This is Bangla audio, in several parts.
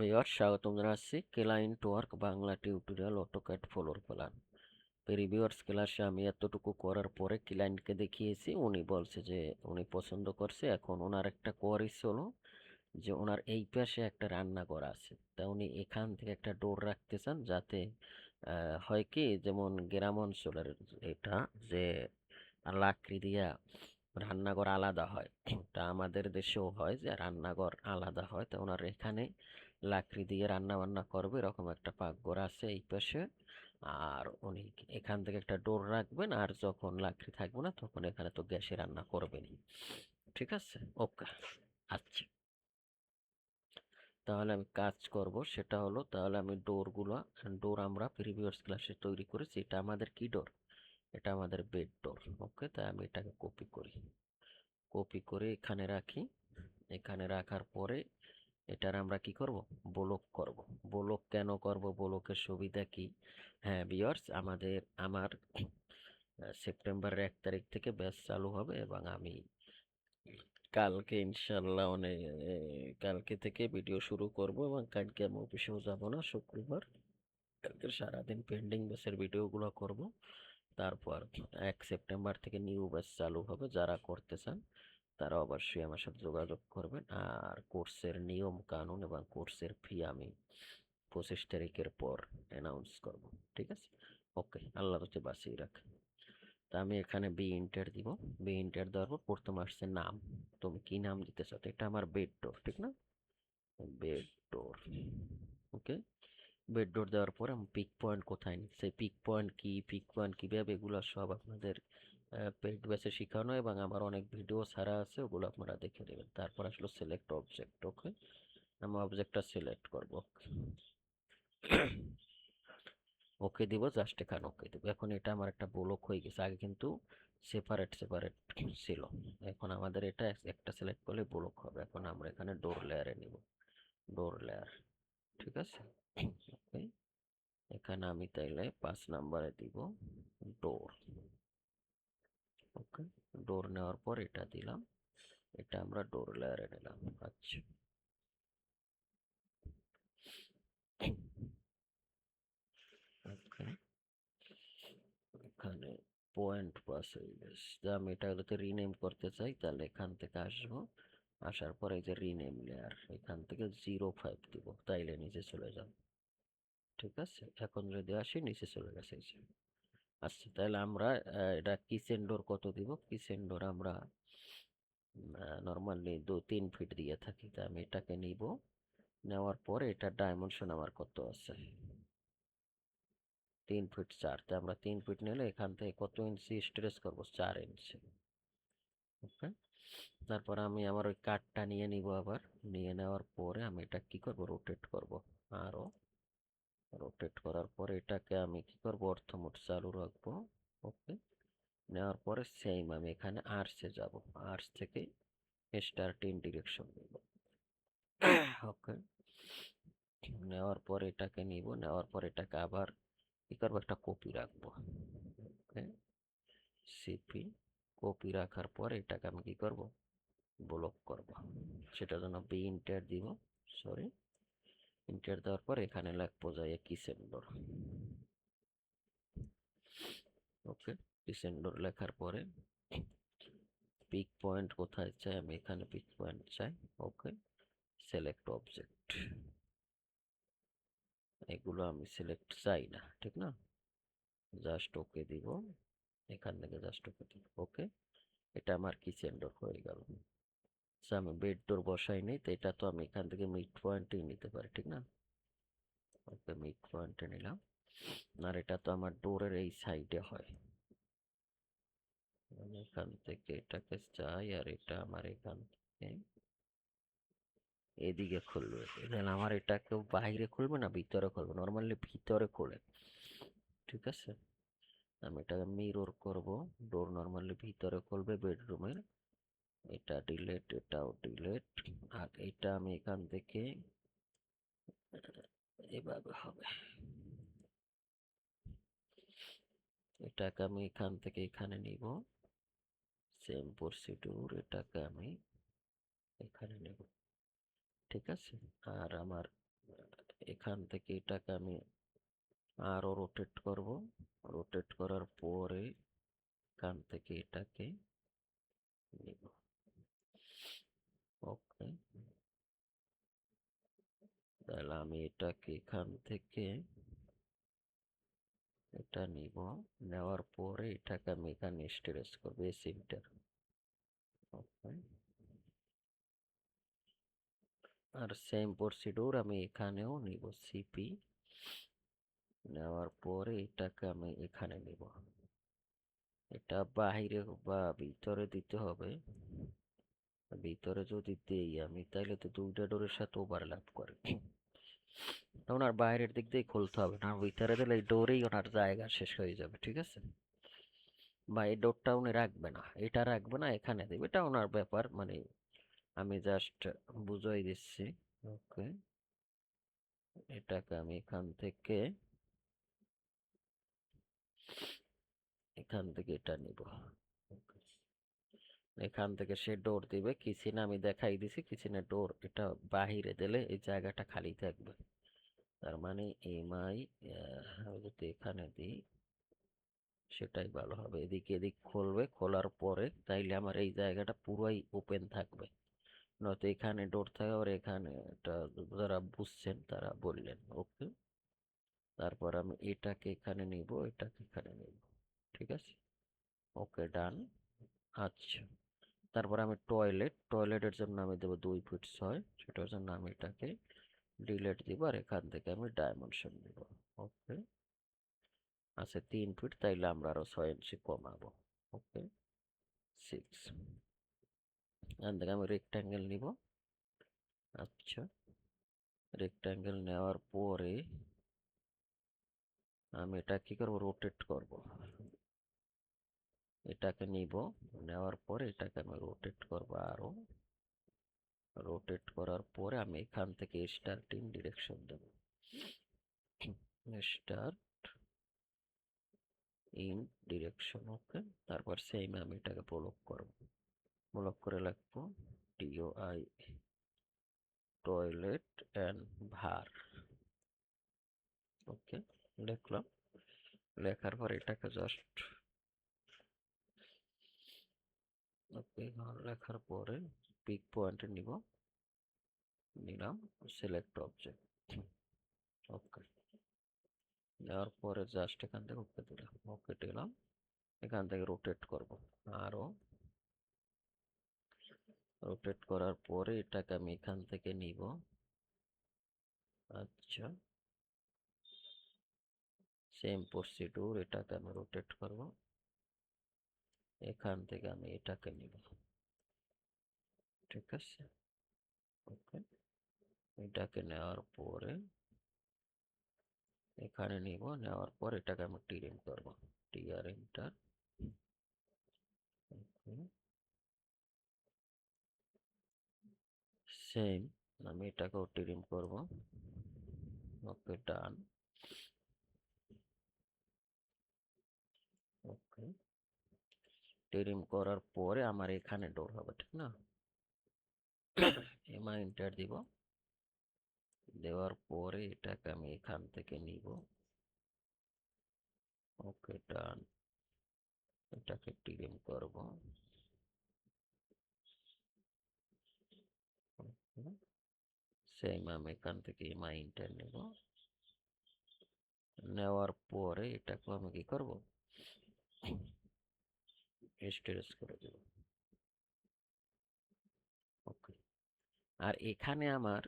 ভিউয়ার্স, স্বাগতম জানাচ্ছি client work Bangla tutorial AutoCAD floor plan. Previewers ক্লাসে আমি এতটুকু করার পরে ক্লায়েন্টকে দেখিয়েছি, উনি বলছে যে উনি পছন্দ করছে। এখন ওনার একটা কোয়ারিস হলো যে ওনার এই পাশে একটা রান্নাঘর আছে, তা উনি এখান থেকে একটা ডোর রাখতে চান, যাতে হয় কি, যেমন গ্রাম অঞ্চলের এটা যে লাকড়ি দিয়া রান্নাঘর আলাদা হয়, তা আমাদের দেশেও হয় যে রান্নাঘর আলাদা হয়। তো ওনার এখানে লাকড়ি দিয়ে রান্না বান্না করবে, এরকম একটা পাকঘর আছে এই পাশে। আর উনি এখান থেকে একটা ডোর রাখবেন, আর যখন লাকড়ি থাকবে না তখন এখানে তো গ্যাসে রান্না করবেন। ঠিক আছে, ওকে। আচ্ছা, তাহলে আমি কাজ করব, সেটা হলো তাহলে আমি ডোর আমরা প্রিভিয়াস ক্লাসে তৈরি করেছি। এটা আমাদের কি ডোর? এটা আমাদের বেড ডোর। ওকে, তাই আমি এটাকে কপি করে এখানে রাখি। এখানে রাখার পরে এটার আমরা কি করব? ব্লক করব। ব্লক কেন করব? ব্লকের সুবিধা কি? হ্যাঁ ভিউয়ার্স, আমার সেপ্টেম্বরের 1 তারিখ থেকে ব্যাচ চালু হবে, এবং আমি কালকে ইনশাল্লাহ কালকে থেকে ভিডিও শুরু করব, এবং কালকে আমি অফিসেও যাব না, শুক্রবার। কালকে সারাদিন পেন্ডিং ব্যাচের ভিডিওগুলো করব। তারপর 1 সেপ্টেম্বর থেকে নিউ ব্যাচ চালু হবে। যারা করতে চান তারা অবশ্যই আমার সাথে যোগাযোগ করবেন। আর কোর্সের নিয়ম কানুন এবং কোর্সের ফি আমি 25 তারিখের পর অ্যানাউন্স করব। ঠিক আছে, ওকে। আল্লাহ হচ্ছে বাঁচিয়ে রাখ। তা আমি এখানে বি ইন্টার দিব। বি ইন্টার দেওয়ার পর প্রথমে আসছে নাম। তুমি কি নাম দিতে চাও? তো এটা আমার বেড ডোর, ঠিক না? বেড ডোর, ওকে। বেড ডোর দেওয়ার পর আমি পিক পয়েন্ট কোথায় নিই, সেই পিক পয়েন্ট কিভাবে, এগুলো সব আপনাদের পেইড ব্যাচে শেখানো, এবং আমার অনেক ভিডিও ছাড়া আছে, ওগুলো আপনারা দেখে নেবেন। তারপর আসলো সিলেক্ট অবজেক্ট। ওকে, আমি অবজেক্টটা সিলেক্ট করব। ওকে দিব, জাস্ট এখানে ওকে দিব। এখন এটা আমার একটা ব্লক হয়ে গেছে। আগে কিন্তু সেপারেট সেপারেট ছিল, এখন আমাদের এটা একটা সিলেক্ট করলে ব্লক হবে। এখন আমরা এখানে ডোর লেয়ারে নিব, ডোর লেয়ার। ঠিক আছে, ওকে। এখানে আমি তাইলে 5 নম্বরে দিব ডোর। ওকে, ডোর নেওয়ার পর এটা দিলাম, এটা আমরা ডোর লেয়ারে নিলাম। আচ্ছা, ওকে। এখানে পয়েন্ট পাস হয়ে গেছে। আমি এটা হলোতে রিনেম করতে চাই, তাহলে এখান থেকে আসবো। আসার পর এই যে রিনেম লেয়ার, এখান থেকে 05 দিব, তাইলে নিচে চলে যাবে। ঠিক আছে, এখন যদি আসি নিচে চলে গেছে এই যে। আচ্ছা, তাহলে আমরা এটা কিচেন ডোর কত দিব? কিচেন ডোর আমরা নর্মালি 2-3 ফিট দিয়ে থাকি, তাই আমি এটাকে নিব। নেওয়ার পরে এটা ডাইমেনশন আমার কত আছে? 3 ফিট 4। তাই আমরা 3 ফিট নিলে এখান থেকে কত ইঞ্চি স্ট্রেচ করবো? 4 ইঞ্চি। ওকে, তারপর আমি আমার ওই কাঠটা নিয়ে নিব আবার। নিয়ে নেওয়ার পরে আমি এটা কি করব? রোটেট করব। আরো রোটেট করার পরে এটাকে আমি কি করব? অর্থমোড চালু রাখবো। ওকে, নেওয়ার পরে সেম আমি এখানে আর্সে যাব। আর্স থেকে স্টার্ট ইন ডিরেকশন নিব। ওকে, নেওয়ার পর এটাকে নিব। নেওয়ার পর এটাকে আবার কি করবো? একটা কপি রাখবো। ওকে, সিপি কপি রাখার পর এটাকে আমি কি করব? ব্লক করব। সেটার জন্য বি ইন্টার দিব। সরি, ইন্টার দেওয়ার পর এখানে লিখবো যাই কিচেন ডোর। ওকে, কিচেন ডোর লেখার পরে পিক পয়েন্ট কোথায় চাই? আমি এখানে পিক পয়েন্ট চাই। ওকে, সিলেক্ট অবজেক্ট। এগুলো আমি সিলেক্ট চাই না, ঠিক না? জাস্ট ওকে দিব, এখান থেকে জাস্ট ওকে দিব। ওকে, এটা আমার কিচেন ডোর হয়ে গেল। আচ্ছা, আমি বেড ডোর বসাই নাই, তো এটা তো আমি এখান থেকে মিড পয়েন্টেই নিতে পারি, ঠিক না? ওকে, মিড পয়েন্টে নিলাম। আর এটা তো আমার ডোরের এই সাইডে হয়, আমি এখান থেকে এটাকে চাই, আর এটা আমার এখান থেকে এদিকে খুলবে। দেন আমার এটা কেউ বাইরে খুলবে না ভিতরে খুলবে? নর্মালি ভিতরে খোলে। ঠিক আছে, আমি এটাকে মিরর করব। ডোর নর্মালি ভিতরে খুলবে বেডরুমের। এটা ডিলেট, এটাও ডিলেট। আর এটা আমি এখান থেকে এভাবে হবে। এটাকে আমি এখান থেকে এখানে নিব, সেম প্রসিডিউর। এটাকে আমি এখানে নেব। ঠিক আছে, আর আমার এখান থেকে এটাকে আমি আরো রোটেট করব। রোটেট করার পরে এখান থেকে এটাকে নিব। ওকে, তাহলে আমি এটাকে এখান থেকে এটা নিব। নেওয়ার পরে এটাকে আমি এখানে স্টোরেজ করবো এসিমটার। ওকে, আর সেম প্রসিডিউর আমি এখানেও নিব। সিপি নেওয়ার পরে এটাকে আমি এখানে নিব। এটা বাহিরে বা ভিতরে দিতে হবে। ভিতরে যদি দেই আমি, তাইলে তো দুইটা ডোরের সাথে ওভারল্যাপ করে, ওনার বাইরের দিক দিয়ে খুলতে হবে না। ভিতরে দিলে এই ডোরেই ওনার জায়গা শেষ হয়ে যাবে। ঠিক আছে, বা এই ডোরটা উনি রাখবে না, এটা রাখবে না, এখানে দেবে, এটা ওনার ব্যাপার। মানে আমি জাস্ট বুঝাই দিচ্ছি। ওকে, এটাকে আমি এখান থেকে এটা নিব। এখান থেকে সে ডোর দিবে। কিচেন আমি দেখাই দিছি, কিচেনের ডোর এটা বাহিরে দিলে এই জায়গাটা খালি থাকবে। তার মানে এমআই আমি যদি এখানে দিই সেটাই ভালো হবে। এদিক খুলবে, খোলার পরে তাইলে আমার এই জায়গাটা পুরাই ওপেন থাকবে। নয়তো এখানে ডোর থাকে, আর এখানে এটা যারা বুঝছেন তারা বললেন। ওকে, তারপর আমি এটাকে এখানে নিব, এটাকে এখানে নিব। ঠিক আছে, ওকে, ডান। আচ্ছা, তারপর আমি টয়লেটের জন্য আমি দেবো 2 ফিট 6। সেটার জন্য আমি এটাকে ডিলেট দিব, আর এখান থেকে আমি ডাইমেনশন দিব। ওকে, আছে 3 ফিট, তাইলে আমরা আরো 6 ইঞ্চি কমাবো। ওকে, 6। এখান থেকে আমি রেক্টাঙ্গেল নিব। আচ্ছা, রেক্টাঙ্গেল নেওয়ার পরে আমি এটা কি করব, রোটেট করব। এটাকে নিব, নেওয়ার পরে এটাকে আমি রোটেট করব আরো। রোটেট করার পরে আমি এখান থেকে স্টার্টিং ডিরেকশন দেব। Start in direction. ওকে, তারপর সেম আমি এটাকে ব্লক করব। ব্লক করে লিখবো টিওআই টয়লেট এন্ড ভার। ওকে, লিখলাম। লেখার পর এটাকে জাস্ট ওকে, লেখার পরে পিক পয়েন্টে নিলাম সিলেক্ট অবজেক্ট। ওকে, দেওয়ার পরে জাস্ট এখান থেকে ওকে দিলাম। ওকে দিলাম, এখান থেকে রোটেট করব আরো। রোটেট করার পরে এটাকে আমি এখান থেকে নিব। আচ্ছা, সেম প্রসিডিউর, এটাকে আমি রোটেট করব। এখান থেকে আমি এটাকে নিব। ঠিক আছে, ওকে, এটাকে নেওয়ার পরে এখানে নিব। নেওয়ার পর এটাকে আমি টিরিম করব। TR enter. সেম আমি এটাকেও টিরিম করব। ওকে, ডান। ওকে, টিরিম করার পরে আমার এখানে ডোর হবে, ঠিক না? এমা এন্টার দিব। দেওয়ার পরে এটাকে আমি এখান থেকে নিব। ওকে, ডান। এটাকে টিরিম করব। সেম আমি এখান থেকে এমা এন্টার নিব। নেওয়ার পরে এটাকে আমি কি করব, স্টোরেজ করে দেব। ওকে, আর এখানে আমার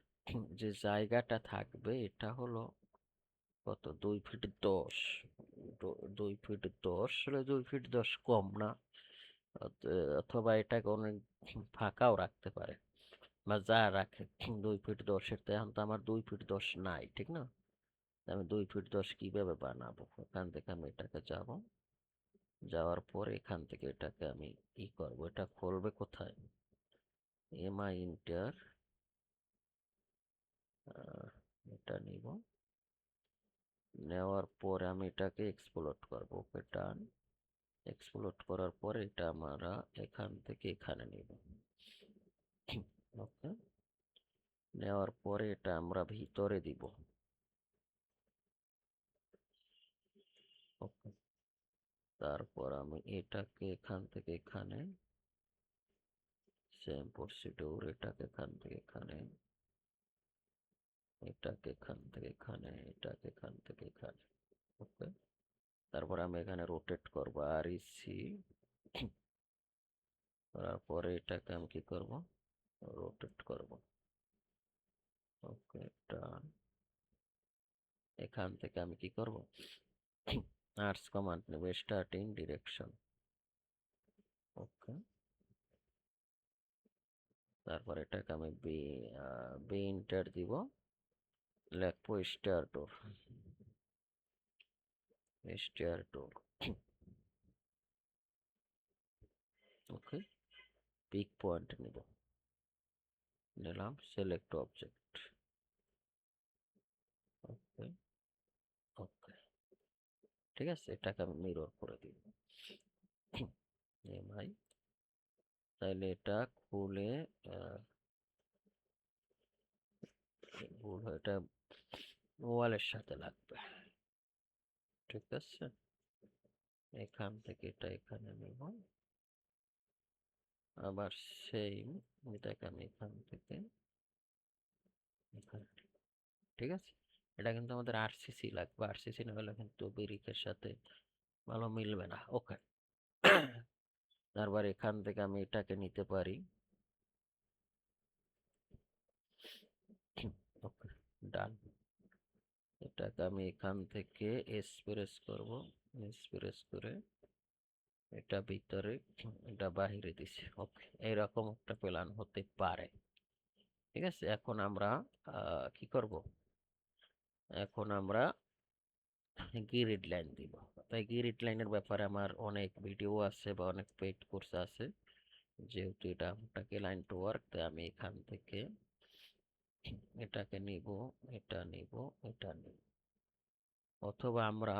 যে জায়গাটা থাকবে এটা হলো কত, 2 ফিট 10। 2 ফিট 10 হলে 2 ফিট 10 কম না? অথবা এটাকে অনেক ফাঁকাও রাখতে পারে, বা যা রাখে 2 ফিট 10-এর। তো এখন তো আমার 2 ফিট 10 নাই, ঠিক না? আমি 2 ফিট 10 কিভাবে বানাবো? এখান থেকে আমি এটাকে যাব। যাওয়ার পরে এখান থেকে এটাকে আমি কি করব, এটা খুলবে কোথায়? এমআই ইন্টার, এটা নিব। নেওয়ার পরে আমি এটাকে এক্সপ্লোর করব। ওকে, ডান। এক্সপ্লোর করার পরে এটা আমরা এখান থেকে এখানে নিব। ওকে, নেওয়ার পরে এটা আমরা ভিতরে দিব। ওকে, তারপর আমি এটাকে এখান থেকে এখানে, সেম প্রসিডিউর, এটাকে এখান থেকে এখানে, এটাকে এখান থেকে এখানে, এটাকে এখান থেকে এখানে। ওকে, তারপর আমি এখানে রোটেট করবো আর ইসি, করার পরে এটাকে আমি কি করব, রোটেট করব। ওকে, ডান। এখান থেকে আমি কি করব, আর্টস কমান্ড নেব, স্টার্টিং ডিরেকশন। ওকে, তারপর এটাকে আমি বি ইন্টার দিব, লিখবো স্টার ডোর, স্টার ডোর। ওকে, পিক পয়েন্ট নিব, নিলাম, সিলেক্ট অবজেক্ট। ওকে, ওকে, ঠিক আছে, এটাকে আমি মিরর করে দিব, ভাই। তাইলে এটা খুলে এটা ওয়ালের সাথে লাগবে, ঠিক আছে। এখান থেকে এটা এখানে নেব, আবার সেম এটাকে আমি এখান থেকে এখানে, ঠিক আছে। এটা কিন্তু আমাদের আরসিসি লাগবে, আরসিসি না হলে কিন্তু বেরিকের সাথে ভালো মিলবে না। ওকে, তারপর এখান থেকে আমি এটাকে নিতে পারি। ওকে, ডান। এটাকে আমি এখান থেকে এক্সপ্রেস করব, এক্সপ্রেস করে এটা ভিতরে, এটা বাহিরে দিছি। ওকে, এইরকম একটা প্ল্যান হতে পারে, ঠিক আছে। এখন আমরা কি করব, এখন আমরা গ্রিড লাইন দিব। তাই গ্রিড লাইনের ব্যাপারে আমার অনেক ভিডিও আছে বা অনেক পেইড কোর্স আছে, যেহেতু এটা আপনাকে লাইন টু ওয়ার্ক, তাই আমি এখান থেকে এটাকে নিব, এটা নিব, এটা নিব, অথবা আমরা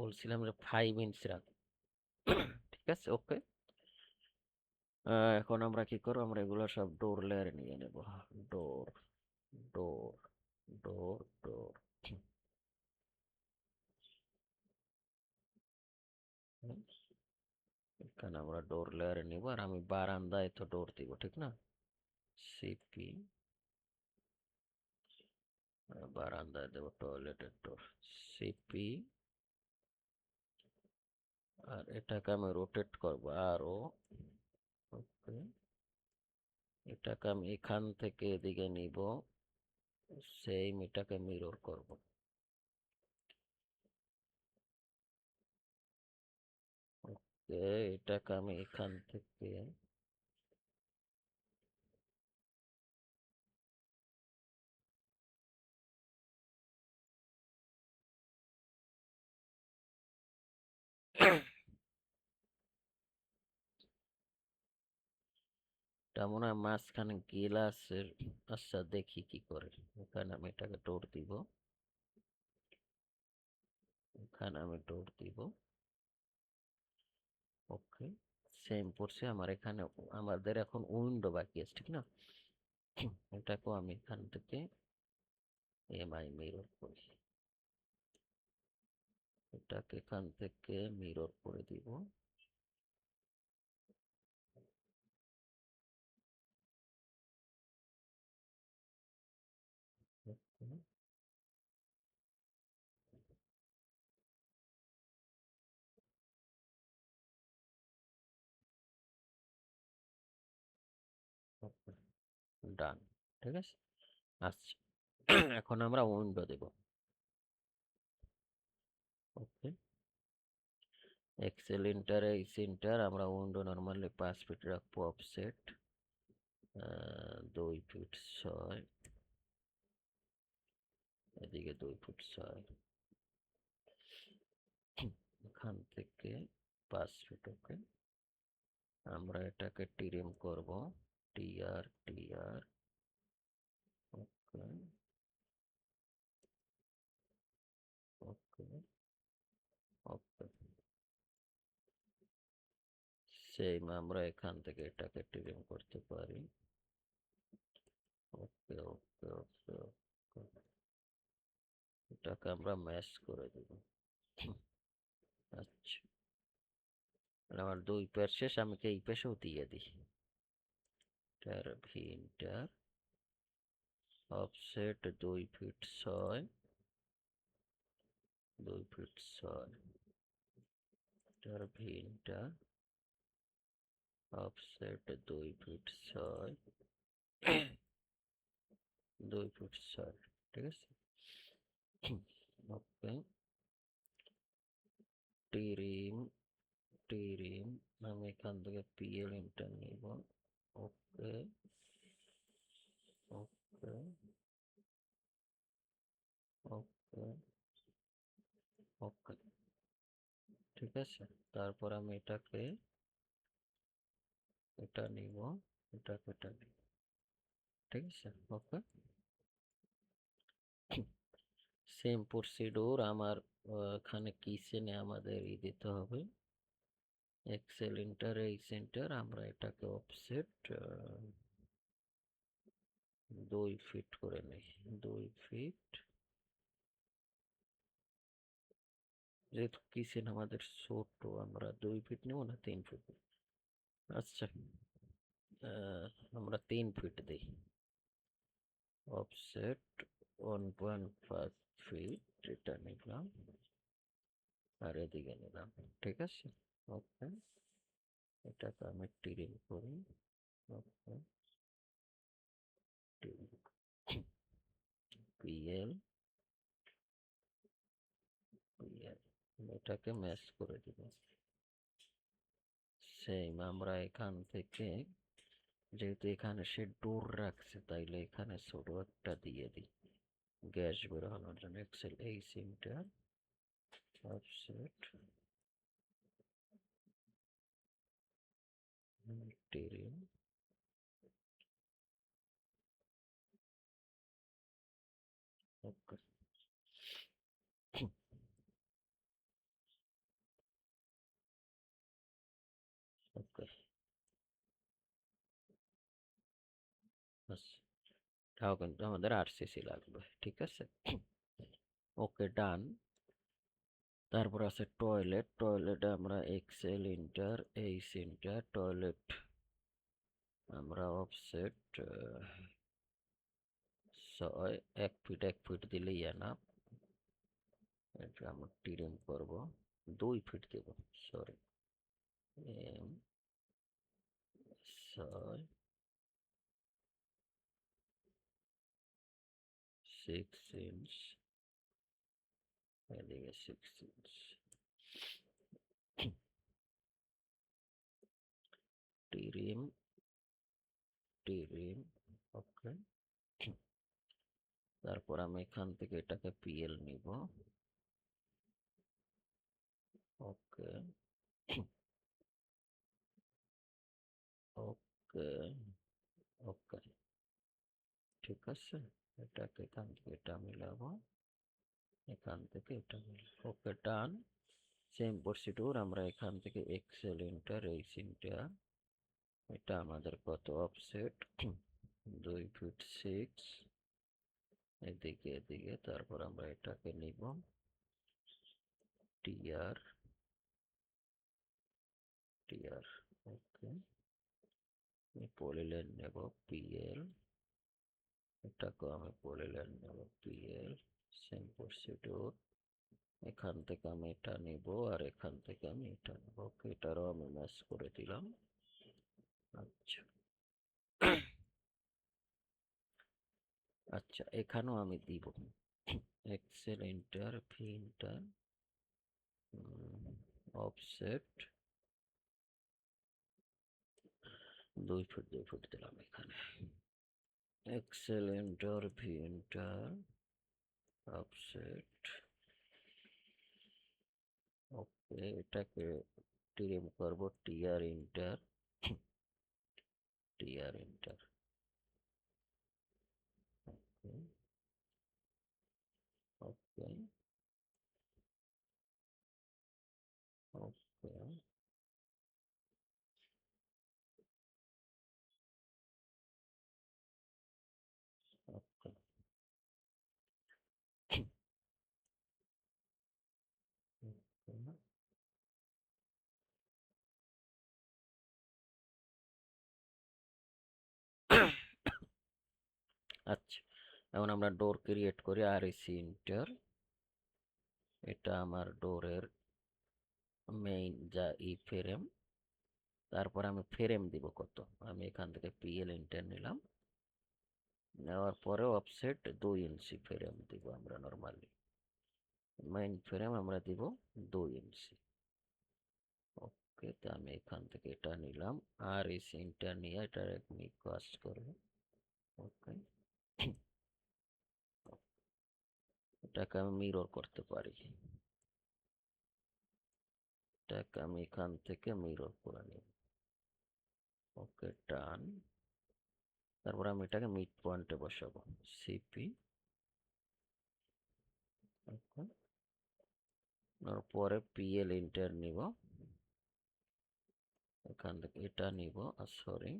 বলছিলাম যে 5 ইঞ্চ রাখ, ঠিক আছে। ওকে, এখন আমরা কি করবো, আমরা এগুলো সব ডোর লেয়ারে নিয়ে নেব, ডোর, ডোর, ডোর, ডোর। এখানে আমরা ডোর লেয়ারে নিব, আর আমি বারান্দায় তো ডোর দিব, ঠিক না, সিপি, বারান্দায় দেবো টয়লেটের ডোর, সিপি, আর এটাকে আমি রোটেট করবো আরো। ওকে, এটাকে আমি এখান থেকে এদিকে নিব, সেম এটাকে মিরর করব। ওকে, এটাকে আমি এখান থেকে এটা মনে হয় মাঝখানে গিলাসের, আচ্ছা দেখি কি করে। এখানে আমি এটাকে ডোর দিব, এখানে আমি ডোর দিব। ওকে, সেম পড়ছে আমার এখানে, আমাদের এখন উইন্ডো বাকি আছে, ঠিক না। এটাকেও আমি এখান থেকে এমআই মিরর করি, এটাকে এখান থেকে মিরর করে দিব। ডান, ঠিক আছে। আচ্ছা, এখন আমরা উইন্ডো দেব। ওকে, এক্সেল ইন্টারে ইন্টার, আমরা উইন্ডো নর্মালি 5 ফিট রাখবো, অফসেট 2 ফিট 6, এদিকে 2 ফিট 6, এখান থেকে 5 ফিট। ওকে, আমরা এটাকে টিরিম করব, টিআর টিআর। ওকে, ওকে, ওকে, সেম আমরা এখান থেকে এটাকে টিরিম করতে পারি। ওকে, ওকে, ওকে, ওকে, এটাকে আমরা ম্যাশ করে দেব। আচ্ছা, আমার 2 পেয়ার শেষ, আমি এই পেশেও দিয়ে দিই। Enter V inter offset 2 feet 6, 2 feet 6, enter V inter offset 2 feet 6, 2 feet 6, ঠিক আছে। ওকে, টিরিম টিরিম আমি এখান থেকে পিএল ইন্টার নিব। ওকে ওকে ওকে ওকে, ঠিক আছে। তারপর আমি এটা নিব, এটা নিব, ঠিক আছে। ওকে, সেম প্রসিডিউর আমার এখানে কিচেনে আমাদের দিতে হবে। এক্সেল ইন্টার এই সেন্টার, আমরা এটাকে অফসেট 2 ফিট করে নেই। 2 ফিট, যেহেতু কিচেন আমাদের ছোট, আমরা 2 ফিট নেব না 3 ফিট। আচ্ছা, আমরা 3 ফিট দিই। অফসেট 1.5 ফিট, এটা নিলাম আর এদিকে নিলাম, ঠিক আছে। ওকে, এটাকে আমি টিরিং করি। ওকে, পিএল পিএল, এটাকে ম্যাচ করে দিব। সেম আমরা এখান থেকে, যেহেতু এখানে সে ডোর রাখছে, তাইলে এখানে ছোট একটা দিয়ে দিই গ্যাস বেরোনোর জন্য। এক্সেল এই সিমটা অফসেট টিরিং, ওকে ওকে, বাস, তাও কিন্তু আমাদের আরসিসি লাগবে, ঠিক আছে। ওকে, ডান। তারপর আছে টয়লেট, টয়লেটে আমরা এক্সেল ইন্টার এই সেন্টার টয়লেট, আমরা অফসেট 6, 1 ফিট দিলেই এনাফ। এটা আমরা টিরিং করব, 2 ফিট দেব, সরি, এম 6, 6 ইঞ্চ, এদিকে 6 ইঞ্চ, টিরিম টিরিম, ওকে। তারপর আমি এখান থেকে এটাকে পিএল নিব। ওকে ওকে ওকে, ঠিক আছে। এটাকে এখান থেকে এটা মিলাবো, এখান থেকে এটা মিলাবো। ওকে, ডান। সেম প্রসিডিউর, আমরা এখান থেকে এক্সেল ইন্টার এই সিনটা, এটা আমাদের কত অফসেট 2 ফিট 6, এদিকে এদিকে। তারপর আমরা এটাকে নিব টিআর টিআর, ওকে। পলিলাইন নেব পিএল, এটাকেও আমি পলিলাইন নেব পিএল, সেম প্রসিডিউর। এখান থেকে আমি এটা নিব আর এখান থেকে আমি এটা নেব। ওকে, এটারও আমি ম্যাচ করে দিলাম। আচ্ছা আচ্ছা, এখানেও আমি দিব axle inter V inter offset 2 feet 2 feet দিলাম এখানে। Axle inter V inter offset, okay. এটাকে টিরিম করব টিআর ইন্টার, ওকে ওকে ওকে ওকে, ওকে। আচ্ছা, এখন আমরা ডোর ক্রিয়েট করি আর এসি ইন্টার, এটা আমার ডোরের মেইন যা ই ফ্রেম। তারপর আমি ফ্রেম দিব কত, আমি এখান থেকে পিএল ইন্টার নিলাম, নেওয়ার পরে অফসেট 2 ইঞ্চি ফ্রেম দিব আমরা নর্মালি, মেইন ফ্রেম আমরা দিব 2 ইঞ্চি। ওকে, তো আমি এখান থেকে এটা নিলাম আর এই সিনটা নিয়ে এটা আমি কাস্ট করব। ওকে, এটাকে আমি মিরর করতে পারি, এটাকে আমি এখান থেকে মিরর করে নিব। ওকে, ডান। তারপর আমি এটাকে মিড পয়েন্টে বসাবো, সিপি। ওকে, পরে পিএল ইন্টার নিব, এখান থেকে এটা নিব, সরি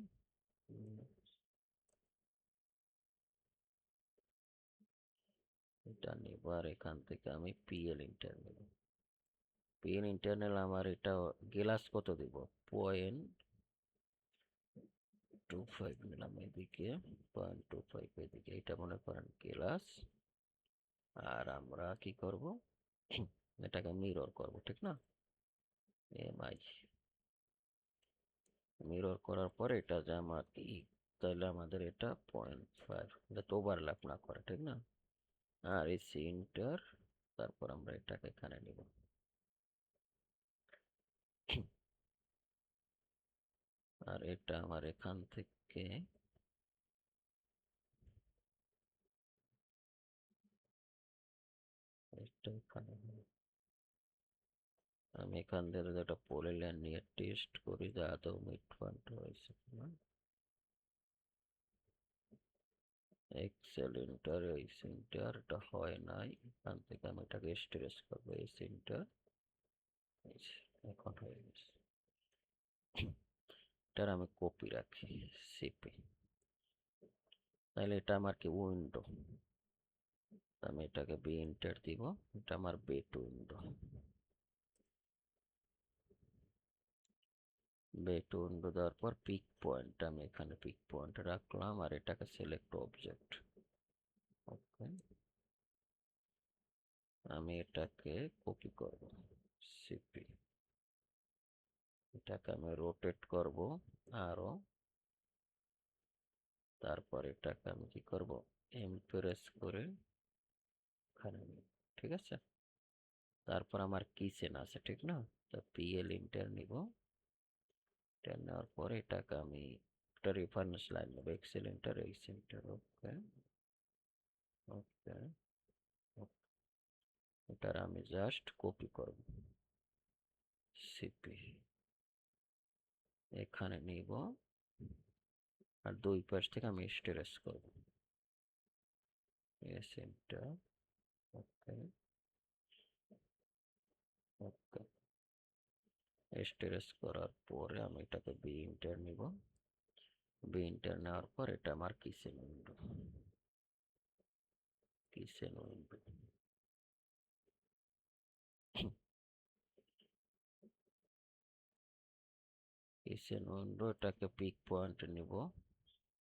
এটা নিব, আর এখান থেকে আমি পিএল ইন্টার নিব। পিএল ইন্টারনাল আমার এটা গ্লাস কত দিব, 0.25 নিলাম এদিকে, 0.25 এদিকে, এটা মনে করেন গ্লাস। আর আমরা কি করব, এটাকে মিরর করব, ঠিক না, এমআই মিরর করার পর এটা যে আমার তাহলে আমাদের এটা 0.5, যাতে ওভারল্যাপ না করে, ঠিক না। আর এই সেন্টার, তারপর আমরা এটাকে এখানে নিব। আর এটা আমার এখান থেকে এটা এখানে আমি এখান থেকে একটা পলিলাইন নিয়ে টেস্ট করি যে আদৌ মিড পয়েন্ট হয়েছে কিনা। এক্সেল ইন্টার এই সেন্টারটা হয় নাই, এখান থেকে আমি এটাকে স্ট্রেস করবো, এই সেন্টার এখন হয়ে গেছে। এটার আমি কপি রাখি, সিপি। তাহলে এটা আমার কি উইন্ডো, আমি এটাকে বি এন্টার দিব, এটা আমার বেট উইন্ডো। বেট উইন্ডো দেওয়ার পর পিক পয়েন্ট, আমি এখানে পিক পয়েন্ট রাখলাম, আর এটাকে সিলেক্ট অবজেক্ট। ওকে, আমি এটাকে কপি করব, সিপি। এটাকে আমি রোটেট করব আরো, তারপর এটাকে আমি কি করব, এমপ্রেস করে এখানে নিব, ঠিক আছে। তারপর আমার কিচেন আছে, ঠিক না, তো পিএল ইন্টার নিব, ইন্টার নেওয়ার পরে এটাকে আমি একটা রেফারেন্স লাইন নেব, এক্সেল ইন্টার এই সেন্টার। ওকে, ওকে, এটার আমি জাস্ট কপি করব, সিপি এখানে নিব, আর দুই পাশ থেকে আমি স্ট্রেস করব, সেন্টার। ওকে, ওকে, স্ট্রেস করার পরে আমি এটাকে বি ইন্টার নিব, বি ইন্টার নেওয়ার পর এটা আমার kitchen window, kitchen window. Kitchen window, এটাকে পিক পয়েন্ট নিব,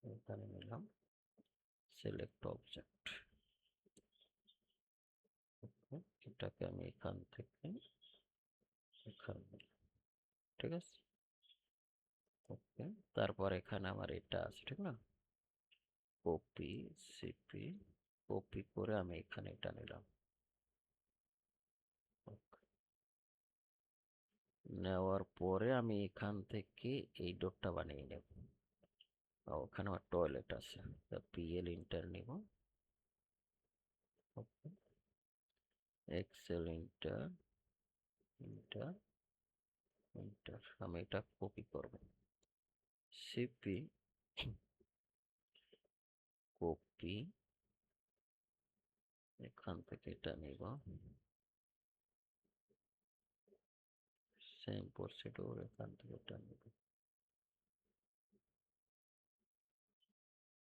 এখানে নিলাম, সিলেক্ট অবজেক্ট। এটাকে আমি এখান থেকে এখানে নিলাম, ঠিক আছে। ওকে, তারপর এখানে আমার এটা আছে, ঠিক না, কপি, সিপি, কপি করে আমি এখানে এটা নিলাম। ওকে, নেওয়ার পরে আমি এখান থেকে এই ডটটা বানিয়ে নেব, ওখানে আমার টয়লেট আছে, পিএল ইন্টার নিব। ওকে, এক্সেল ইন্টার, ইন্টার, ইন্টার, আমি এটা কপি করব, সিপি, কপি, এখান থেকে এটা নিব, সেম প্রসিডিউর, এখান থেকে এটা নিব,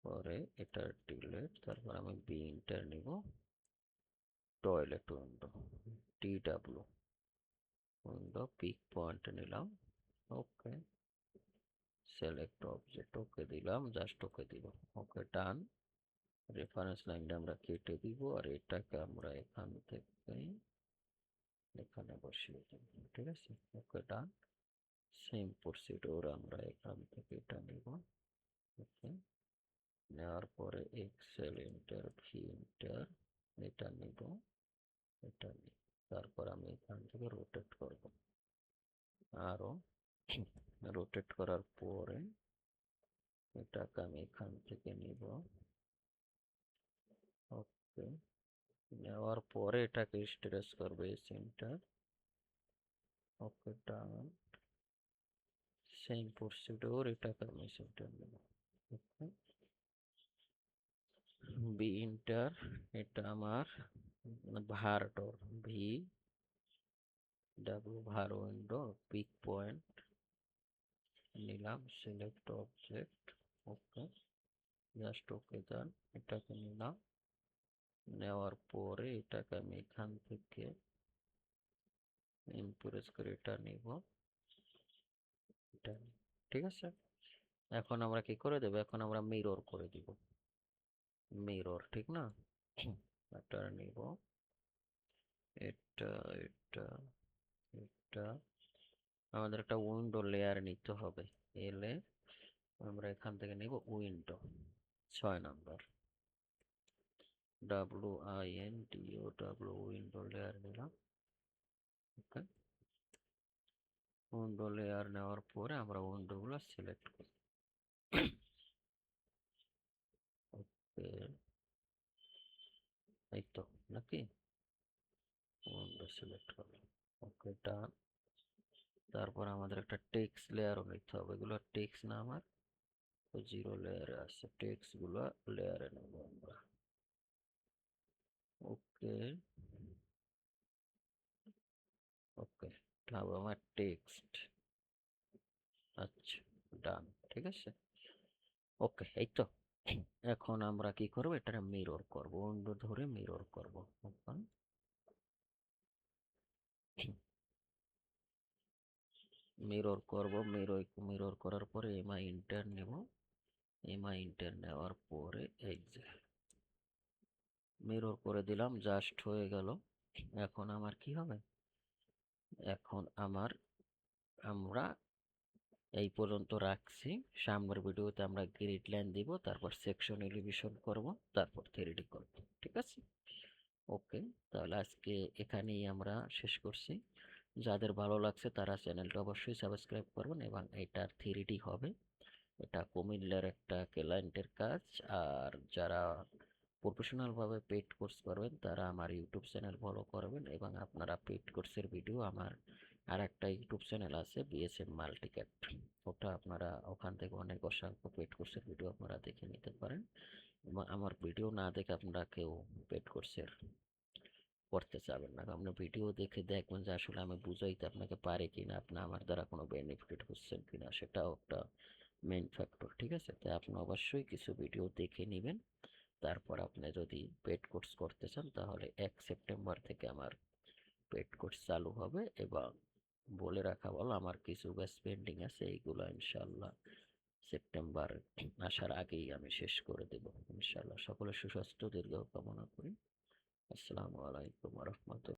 পরে এটা ডিলিট, তারপর আমি বি ইন্টার নিব, toilet window, TW window, pick point নিলাম। ওকে, সিলেক্ট অবজেক্ট, ওকে দিলাম, জাস্ট ওকে দিব। ওকে, ডান। রেফারেন্স লাইনটা আমরা কেটে দিব, আর এটাকে আমরা এখান থেকে এখানে বসিয়ে দেব। ঠিক আছে, ওকে ডান। সেম প্রসিডিওর আমরা এখান থেকে এটা নিব। ওকে, নেওয়ার পরে এক্সেল এন্টার, ভি এন্টার, এটা নিব, এটা নিব। তারপর আমি এখান থেকে রোটেট করব, আরো রোটেট করার পরে এটাকে আমি এখান থেকে নিব। ওকে, নেওয়ার পরে এটাকে স্ট্রেচ করবে সেন্টার। ওকে ডান। সেম প্রসিডিওর, এটাকে আমি সেন্টার নেব। ওকে, বি ইন্টার, এটা আমার ভার ডোর, ভি ডাব্লিউ ভার উইন্ডো, পিক পয়েন্ট নিলাম, সিলেক্ট অবজেক্ট। ওকে, জাস্ট ওকে দেন, এটাকে নিলাম। নেওয়ার পরে এটাকে আমি এখান থেকে ইমপ্রেস করে এটা নিব, এটা। ঠিক আছে, এখন আমরা কি করে দেব, এখন আমরা মিরর করে দিব, মিরর, ঠিক না? এটা নিব, এটা, এটা, এটা। আমাদের একটা উইন্ডো লেয়ার নিতে হবে, এলে আমরা এখান থেকে নিব window 6 number, WINDO window layer নিলাম। ওকে, উইন্ডো লেয়ার নেওয়ার পরে আমরা উইন্ডো গুলো সিলেক্ট করি। ওকে, এই তো নাকি, উইন্ডো সিলেক্ট করলাম। ওকে ডান। তারপর আমাদের একটা টেক্সট লেয়ারও নিতে হবে, এগুলো টেক্সট না আমার, তো 0 লেয়ারে আছে, টেক্সট গুলো লেয়ারে নেব আমরা। ওকে, ওকে, এটা হবে আমার টেক্সট। আচ্ছা, ডান, ঠিক আছে। ওকে, এই তো। এখন আমরা কি করব, এটা মিরর করব, উইন্ডো ধরে মিরর করব। ওপেন, মিরর করব, মিরর করার পরে এমআই ইন্টার নেব, এমআই ইন্টার নেওয়ার পরে এই যে মিরর করে দিলাম, জাস্ট হয়ে গেল। এখন আমার কি হবে, এখন আমরা এই পর্যন্ত রাখছি। সামনের ভিডিওতে আমরা গ্রিড লাইন দিব, তারপর সেকশন এলিভেশন করব, তারপর 3D করব। ঠিক আছে, ওকে। তাহলে আজকে এখানেই আমরা শেষ করছি। যাদের ভালো লাগছে তারা চ্যানেলটা অবশ্যই সাবস্ক্রাইব করবেন, এবং এটা 3D হবে। এটা কুমিল্লার একটা ক্লায়েন্টের কাজ। আর যারা প্রফেশনাল ভাবে পেইড কোর্স করবেন তারা আমার ইউটিউব চ্যানেল ফলো করবেন, এবং আপনারা পেইড কোর্সের ভিডিও আমার আর একটা ইউটিউব চ্যানেল আছে, বিএসএম মাল্টিক্যাট, ওটা আপনারা ওখান থেকে অনেক অসংখ্য পেইড কোর্সের ভিডিও আপনারা দেখে নিতে পারেন। এবং আমার ভিডিও না দেখে আপনারা কেউ পেইড কোর্সের করতে চাবেন না, আপনার ভিডিও দেখে দেখবেন যে আসলে আমি বুঝাইতে আপনাকে পারি কিনা, আপনি আমার দ্বারা কোনো বেনিফিট হচ্ছেন কিনা, সেটাও একটা মেইন ফ্যাক্টর। ঠিক আছে, তাই আপনি অবশ্যই কিছু ভিডিও দেখে নেবেন। তারপর আপনি যদি পেড কোর্স করতে চান তাহলে 1 সেপ্টেম্বর থেকে আমার পেড কোর্স চালু হবে। এবং বলে রাখা ভালো, আমার কিছু ব্যাচ পেন্ডিং আছে, এইগুলো ইনশাল্লাহ সেপ্টেম্বর আসার আগেই আমি শেষ করে দেব ইনশাল্লাহ। সকলের সুস্বাস্থ্য দীর্ঘ কামনা করি। আসসালামু আলাইকুম রহমতুল্লাহ।